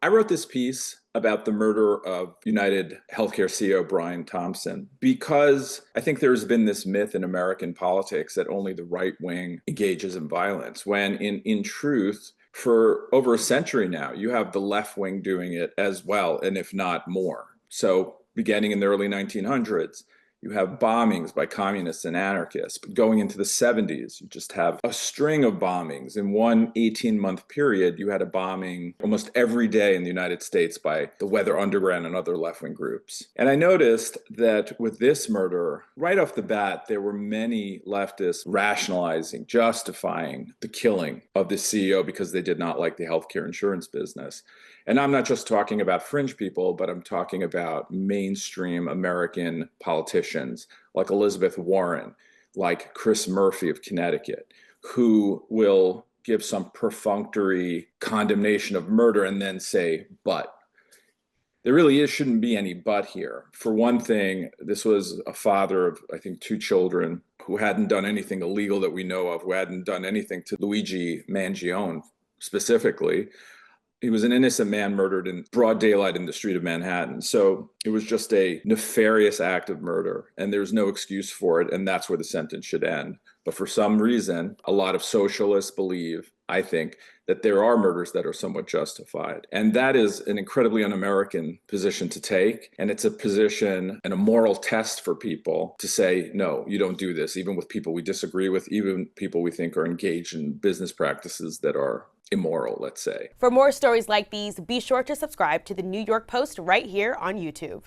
I wrote this piece about the murder of UnitedHealthcare CEO Brian Thompson because I think there's been this myth in American politics that only the right wing engages in violence, when in truth, for over a century now, you have the left wing doing it as well, and if not more. So beginning in the early 1900s, you have bombings by communists and anarchists. But going into the 70s, you just have a string of bombings. In one 18-month period, you had a bombing almost every day in the United States by the Weather Underground and other left-wing groups. And I noticed that with this murder, right off the bat, there were many leftists rationalizing, justifying the killing of the CEO because they did not like the healthcare insurance business. And I'm not just talking about fringe people, but I'm talking about mainstream American politicians like Elizabeth Warren, like Chris Murphy of Connecticut, who will give some perfunctory condemnation of murder and then say, but. There really shouldn't be any but here. For one thing, this was a father of, I think, two children who hadn't done anything illegal that we know of, who hadn't done anything to Luigi Mangione specifically. He was an innocent man murdered in broad daylight in the street of Manhattan. So it was just a nefarious act of murder, and there's no excuse for it, and that's where the sentence should end. But for some reason, a lot of socialists believe, I think, that there are murders that are somewhat justified. And that is an incredibly un-American position to take. And it's a position and a moral test for people to say, no, you don't do this, even with people we disagree with, even people we think are engaged in business practices that are immoral, let's say. For more stories like these, be sure to subscribe to the New York Post right here on YouTube.